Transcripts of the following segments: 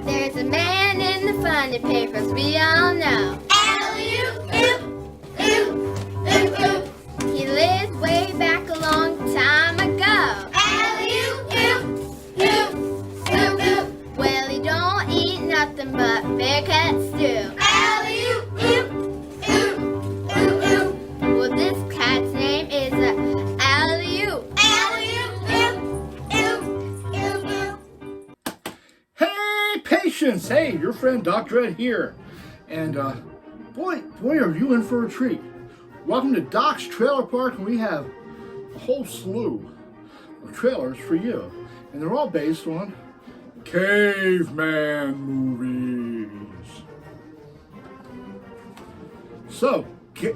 There's a man in the funny papers we all know. He lived way back a long time ago. Well, he don't eat nothing but bear cat stew. Well, this cat's name is Alley-oop. Hey, patience! Hey, your friend Dr. Ed here. And boy, are you in for a treat. Welcome to Doc's Trailer Park, and we have a whole slew of trailers for you. And they're all based on Caveman movies. So, get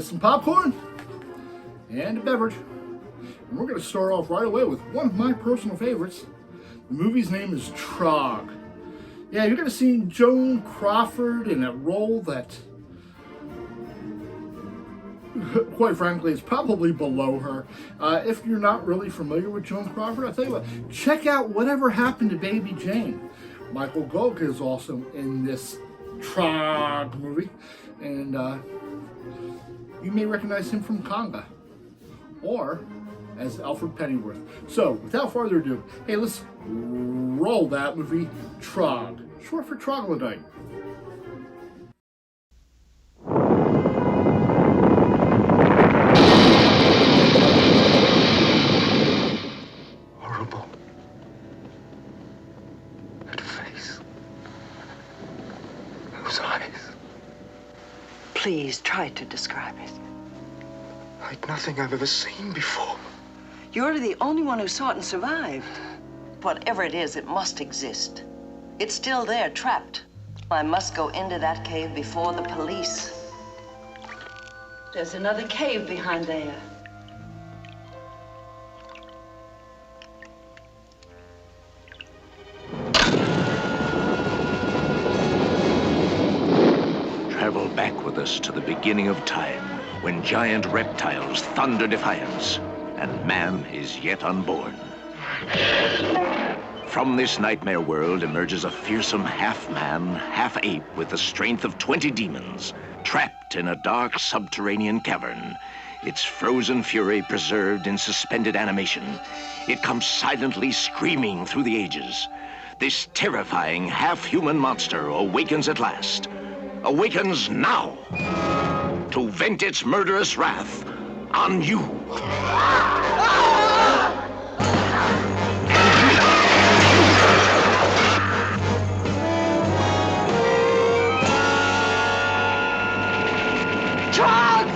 some popcorn and a beverage. And we're going to start off right away with one of my personal favorites. The movie's name is Trog. Yeah, you're going to see Joan Crawford in a role that, quite frankly, is probably below her. If you're not really familiar with Joan Crawford, I'll tell you what, check out Whatever Happened to Baby Jane. Michael Gough is also in this Trog movie, and you may recognize him from Conga, or as Alfred Pennyworth. So, without further ado, hey, let's roll that movie, Trog, short for troglodyte. Horrible. That face. Those eyes. Please try to describe it. Like nothing I've ever seen before. You're the only one who saw it and survived. Whatever it is, it must exist. It's still there, trapped. I must go into that cave before the police. There's another cave behind there. Travel back with us to the beginning of time, when giant reptiles thunder defiance, and man is yet unborn. From this nightmare world emerges a fearsome half-man, half-ape with the strength of 20 demons, trapped in a dark subterranean cavern, its frozen fury preserved in suspended animation. It comes silently screaming through the ages. This terrifying half-human monster awakens at last. Awakens now to vent its murderous wrath on you. Trog!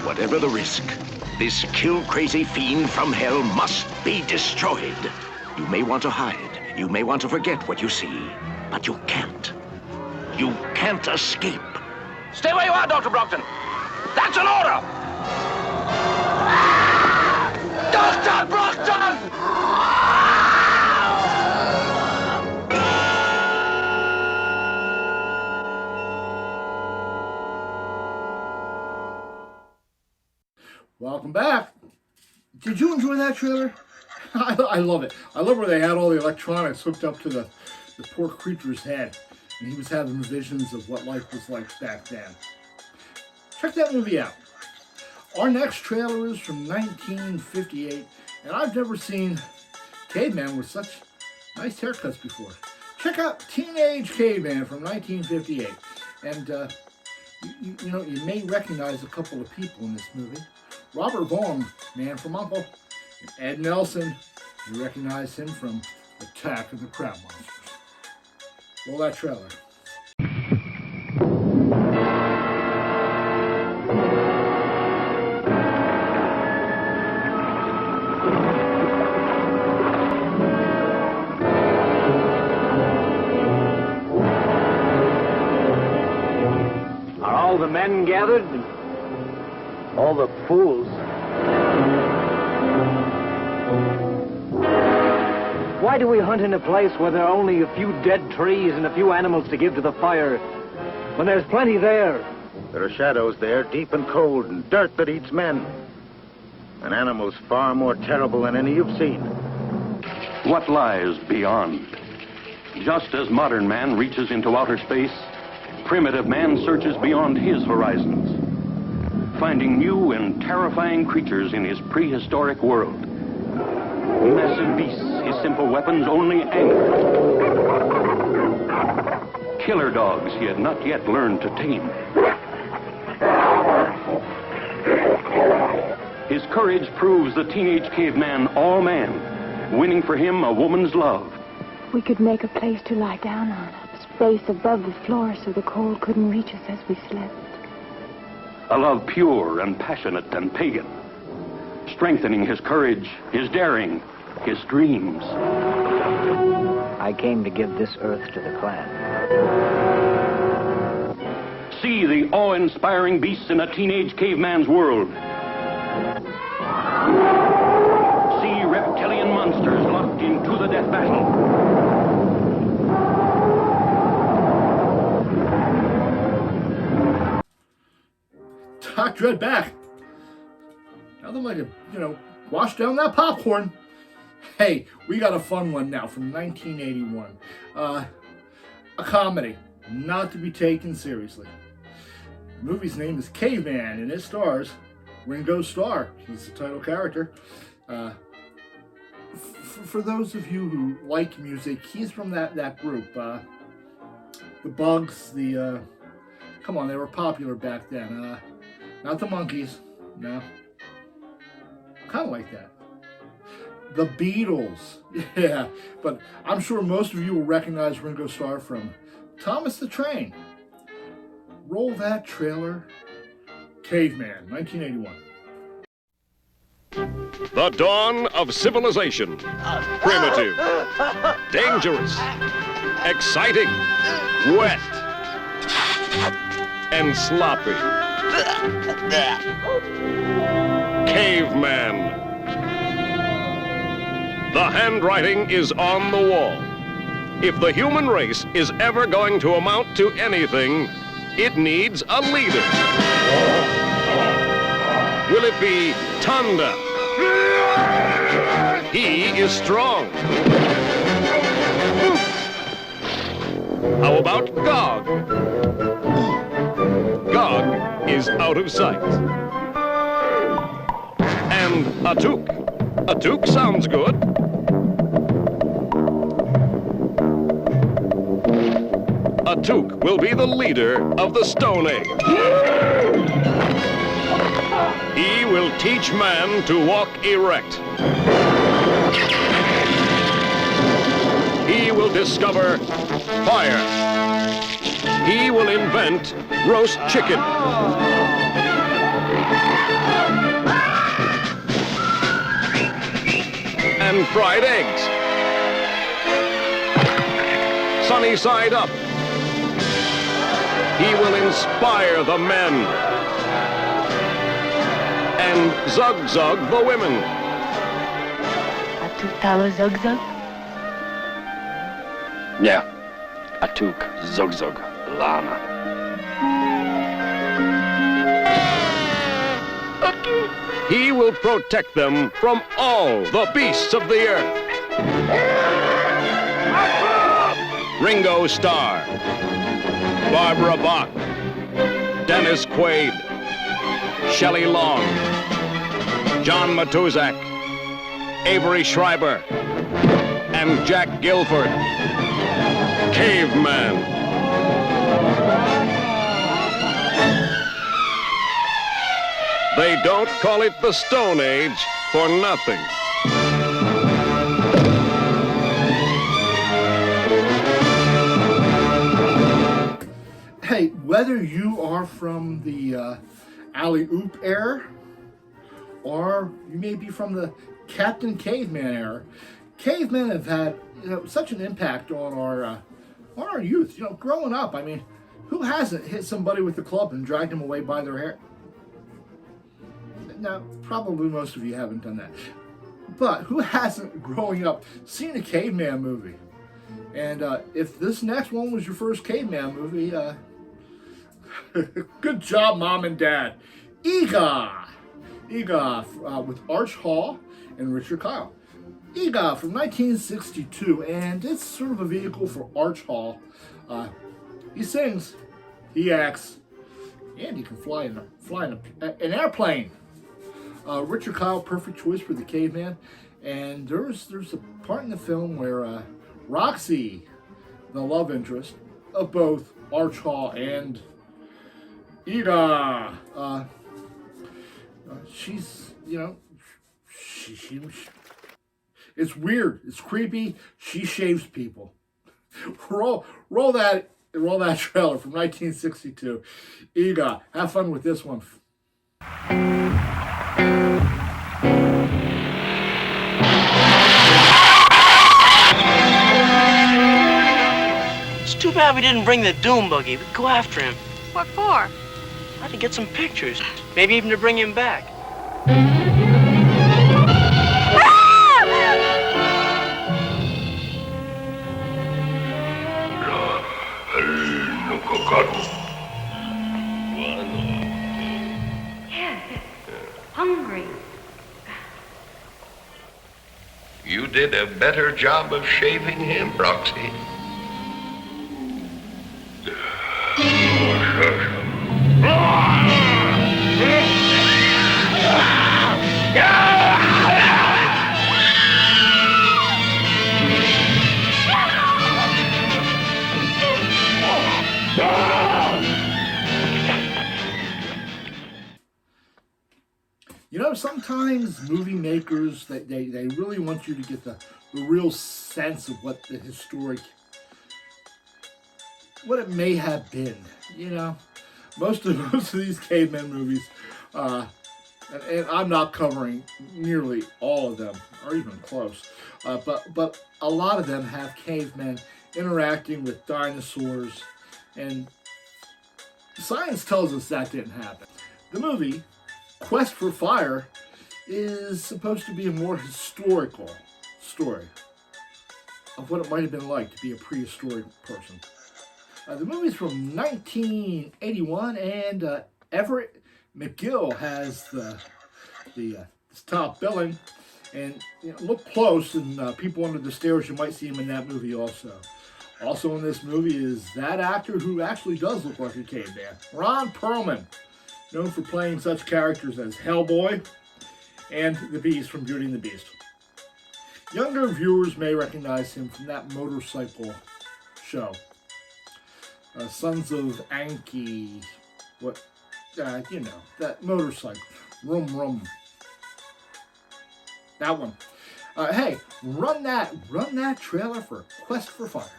Whatever the risk, this kill-crazy fiend from hell must be destroyed. You may want to hide, you may want to forget what you see, but you can't. You can't escape. Stay where you are, Dr. Brockton. That's an order! Dr. Brockton! Welcome back. Did you enjoy that trailer? I love it. I love where they had all the electronics hooked up to the poor creature's head, and he was having visions of what life was like back then. Check that movie out. Our next trailer is from 1958, and I've never seen Caveman with such nice haircuts before. Check out Teenage Caveman from 1958, and you know, you may recognize a couple of people in this movie. Robert Vaughn, Man from U.N.C.L.E., and Ed Nelson. You recognize him from Attack of the Crab Monsters. Roll that trailer. men gathered, all the fools. Why do we hunt in a place where there are only a few dead trees and a few animals to give to the fire, when there's plenty there? There are shadows there, deep and cold, and dirt that eats men. And animals far more terrible than any you've seen. What lies beyond? Just as modern man reaches into outer space, primitive man searches beyond his horizons, finding new and terrifying creatures in his prehistoric world. Massive beasts, his simple weapons only anger. Killer dogs he had not yet learned to tame. His courage proves the teenage caveman all man, winning for him a woman's love. We could make a place to lie down on, a space above the floor so the cold couldn't reach us as we slept. A love pure and passionate and pagan, strengthening his courage, his daring, his dreams. I came to give this earth to the clan. See the awe-inspiring beasts in a teenage caveman's world. See reptilian monsters locked into the death battle. Doc Dread back. Nothing like wash down that popcorn. Hey, we got a fun one now from 1981. A comedy, not to be taken seriously. The movie's name is Caveman, and it stars Ringo Starr. He's the title character. For those of you who like music, he's from that group. The Bugs, come on, they were popular back then. Not the Monkees, no. Kind of like that. The Beatles, yeah. But I'm sure most of you will recognize Ringo Starr from Thomas the Train. Roll that trailer. Caveman, 1981. The dawn of civilization. Primitive. Dangerous. Exciting. Wet. And sloppy. Caveman. The handwriting is on the wall. If the human race is ever going to amount to anything, it needs a leader. Will it be Tanda? He is strong. How about Gog? Gog is out of sight. And Atuk. Atuk sounds good. Atuk will be the leader of the Stone Age. He will teach man to walk erect. He will discover fire. He will invent roast chicken. And fried eggs. Sunny side up. He will inspire the men. And zug-zug the women. Atuk tawa zug-zug? Yeah. Atuk, zug-zug, lana. He will protect them from all the beasts of the earth. Ringo Starr, Barbara Bach, Dennis Quaid, Shelley Long, John Matuzak, Avery Schreiber, and Jack Gilford. Caveman. They don't call it the Stone Age for nothing. Hey, whether you are from the alley-oop era, or you may be from the Captain Caveman era, cavemen have had such an impact on our youth. Growing up, I mean, Who hasn't hit somebody with the club and dragged them away by their hair? Now, probably most of you haven't done that. But who hasn't, growing up, seen a Caveman movie? And if this next one was your first Caveman movie, good job, Mom and Dad. Eegah! Eegah with Arch Hall and Richard Kyle. Eegah from 1962, and it's sort of a vehicle for Arch Hall. He sings, he acts, and he can fly in an airplane. Richard Kyle, perfect choice for the Caveman. And there's a part in the film where Roxy, the love interest of both Arch Hall and Eegah, she's, you know, she it's weird, it's creepy. She shaves people. roll that trailer from 1962. Eegah, have fun with this one. It's too bad we didn't bring the Doom Buggy. We'd go after him. What for? To get some pictures. Maybe even to bring him back. Yes, hungry. You did a better job of shaving him, Roxy. You know, sometimes movie makers, they really want you to get the real sense of what the what it may have been. You know, most of these Caveman movies, and I'm not covering nearly all of them, or even close, but a lot of them have cavemen interacting with dinosaurs, and science tells us that didn't happen. The movie Quest for Fire is supposed to be a more historical story of what it might have been like to be a prehistoric person. The movie's from 1981, and Everett McGill has the top billing. And you know, look close, and People Under the Stairs, you might see him in that movie also. Also in this movie is that actor who actually does look like a caveman, Ron Perlman, known for playing such characters as Hellboy and the Beast from Beauty and the Beast. Younger viewers may recognize him from that motorcycle show, Sons of Anki, you know, that motorcycle, Rum Rum. That one. Hey, run that trailer for Quest for Fire.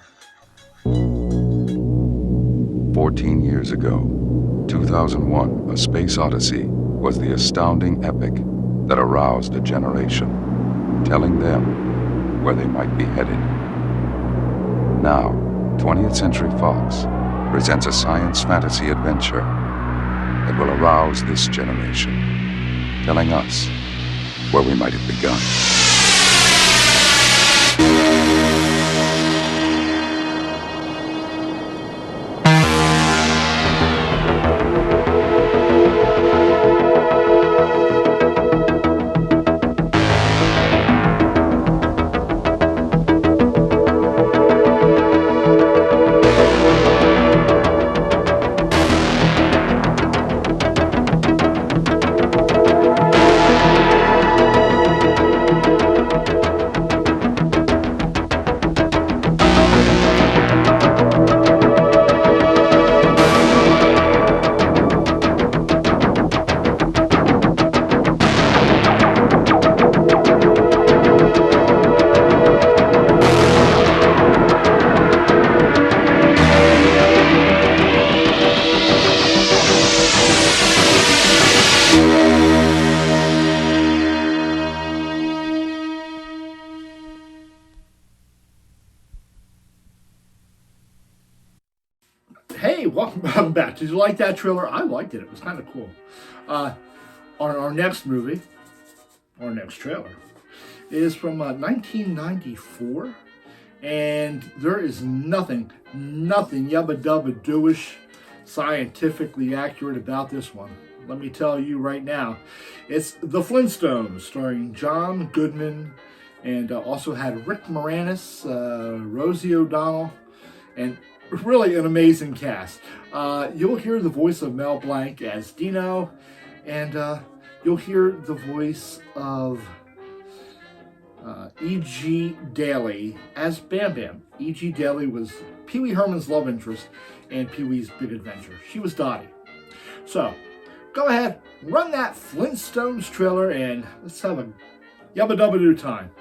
14 years ago, 2001, A Space Odyssey was the astounding epic that aroused a generation, telling them where they might be headed. Now, 20th Century Fox presents a science fantasy adventure that will arouse this generation, telling us where we might have begun. Hey, welcome back. Did you like that trailer? I liked it. It was kind of cool. Our next movie, our next trailer, is from 1994, and there is nothing yabba-dabba-dooish scientifically accurate about this one. Let me tell you right now, it's The Flintstones, starring John Goodman, and also had Rick Moranis, Rosie O'Donnell, and really an amazing cast. You'll hear the voice of Mel Blanc as Dino, and you'll hear the voice of E.G. Daly as Bam Bam. E.G. Daly was Pee Wee Herman's love interest in Pee Wee's Big Adventure. She was Dottie. So, go ahead, run that Flintstones trailer, and let's have a yabba-dabba-doo time.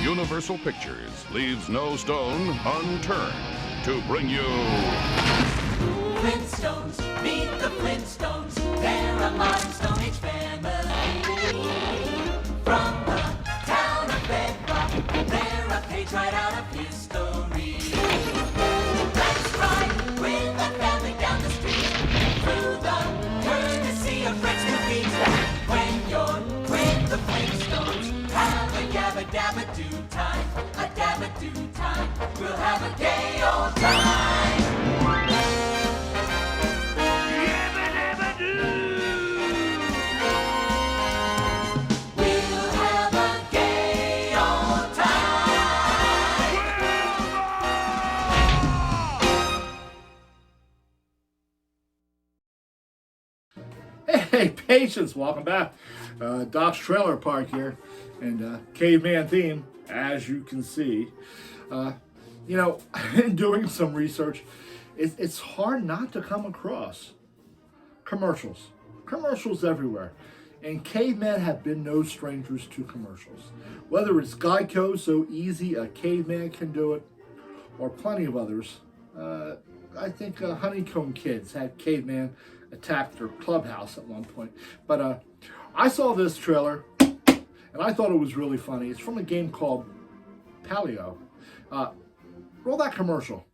Universal Pictures leaves no stone unturned to bring you Flintstones, meet the Flintstones. They're a modern Stone Age family. From the town of Bedrock, they're a page right out of history. That's right, with a family down the street, through the courtesy of Rex McGee. When you're with the Flintstones, have a yabba-dabba-doo time, a dabba-doo time. We'll have a gay old time. Hey, patience, welcome back. Doc's Trailer Park here, and Caveman theme, as you can see. You know, in doing some research, it's hard not to come across commercials. Commercials everywhere. And cavemen have been no strangers to commercials. Whether it's Geico, so easy a caveman can do it, or plenty of others. I think Honeycomb Kids had caveman attack their clubhouse at one point. But I saw this trailer, and I thought it was really funny. It's from a game called Paleo. Roll that commercial.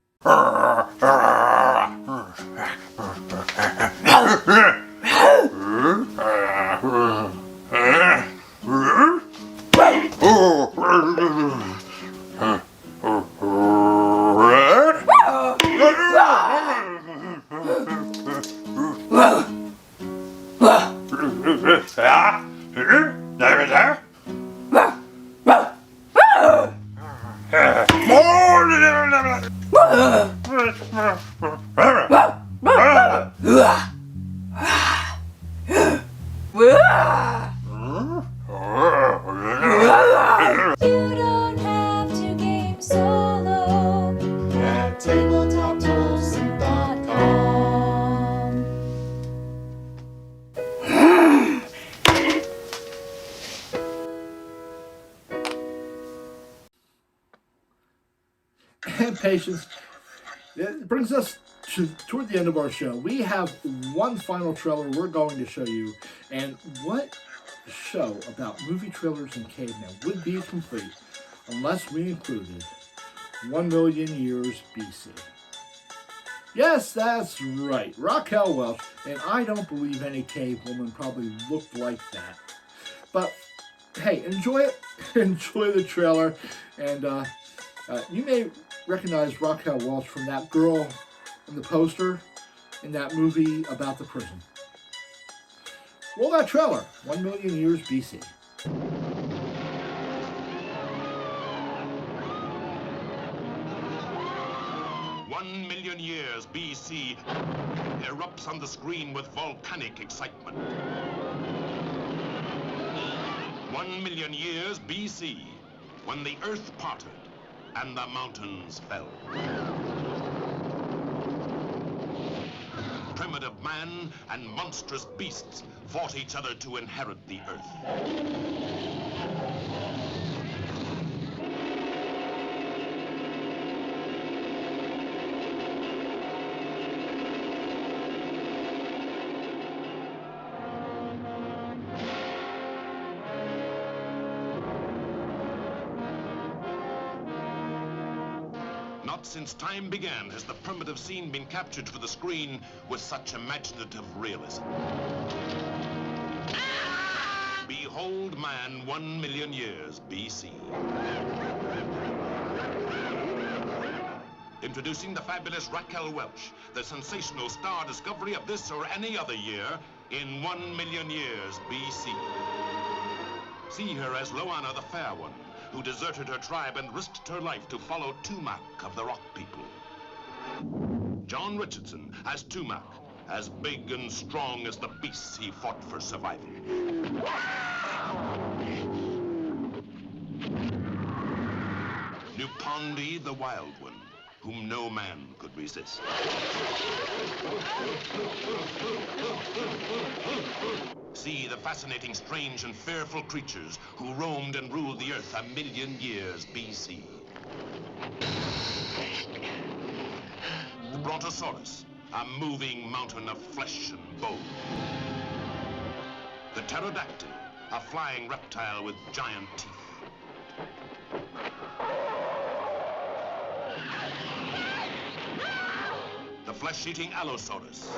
You don't have to game solo at tabletoptolson.com. And patience. It brings us toward the end of our show. We have one final trailer we're going to show you, and what show about movie trailers and cavemen would be complete unless we included 1 million years B.C. Yes, that's right, Raquel Welch, and I don't believe any cave woman probably looked like that. But hey, enjoy it, enjoy the trailer, and you may recognize Raquel Welch from that girl in the poster in that movie about the prison. Roll that trailer, 1 million years B.C. 1 million years B.C. erupts on the screen with volcanic excitement. 1 million years B.C. when the earth parted and the mountains fell. Primitive man and monstrous beasts fought each other to inherit the earth. Not since time began has the primitive scene been captured for the screen with such imaginative realism. Behold man 1 million years B.C. Introducing the fabulous Raquel Welch, the sensational star discovery of this or any other year in 1 million years B.C. See her as Loana the Fair One, who deserted her tribe and risked her life to follow Tumac of the Rock People. John Richardson as Tumac, as big and strong as the beasts he fought for survival. Nupondi the Wild One, whom no man could resist. See the fascinating, strange, and fearful creatures who roamed and ruled the earth 1 million years B.C. The Brontosaurus, a moving mountain of flesh and bone. The pterodactyl, a flying reptile with giant teeth. The flesh-eating Allosaurus.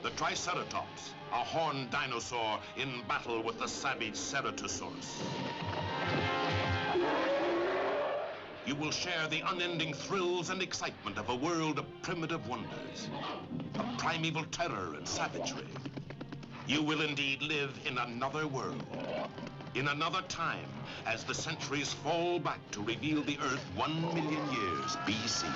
The Triceratops, a horned dinosaur in battle with the savage Ceratosaurus. You will share the unending thrills and excitement of a world of primitive wonders, of primeval terror and savagery. You will indeed live in another world, in another time, as the centuries fall back to reveal the Earth 1 million years B.C.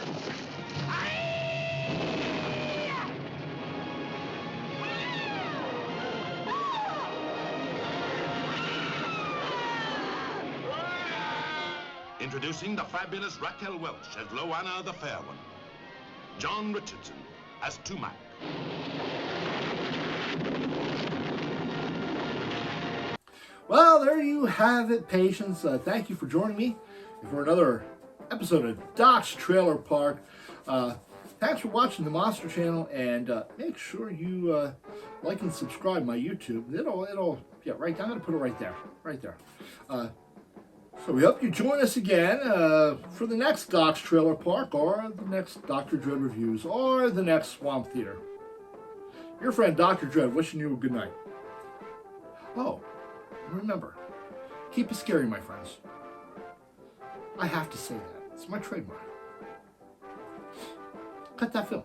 Introducing the fabulous Raquel Welch as Loana the Fair One. John Richardson as Tumac. Well, there you have it, patients. Thank you for joining me for another episode of Doc's Trailer Park. Thanks for watching the Monster Channel, and make sure you like and subscribe my YouTube. Yeah, right. I'm gonna put it right there. So we hope you join us again for the next Doc's Trailer Park, or the next Dr. Dread Reviews, or the next Swamp Theater. Your friend Dr. Dread wishing you a good night. Oh, remember, keep it scary, my friends. I have to say that. It's my trademark. Cut that film.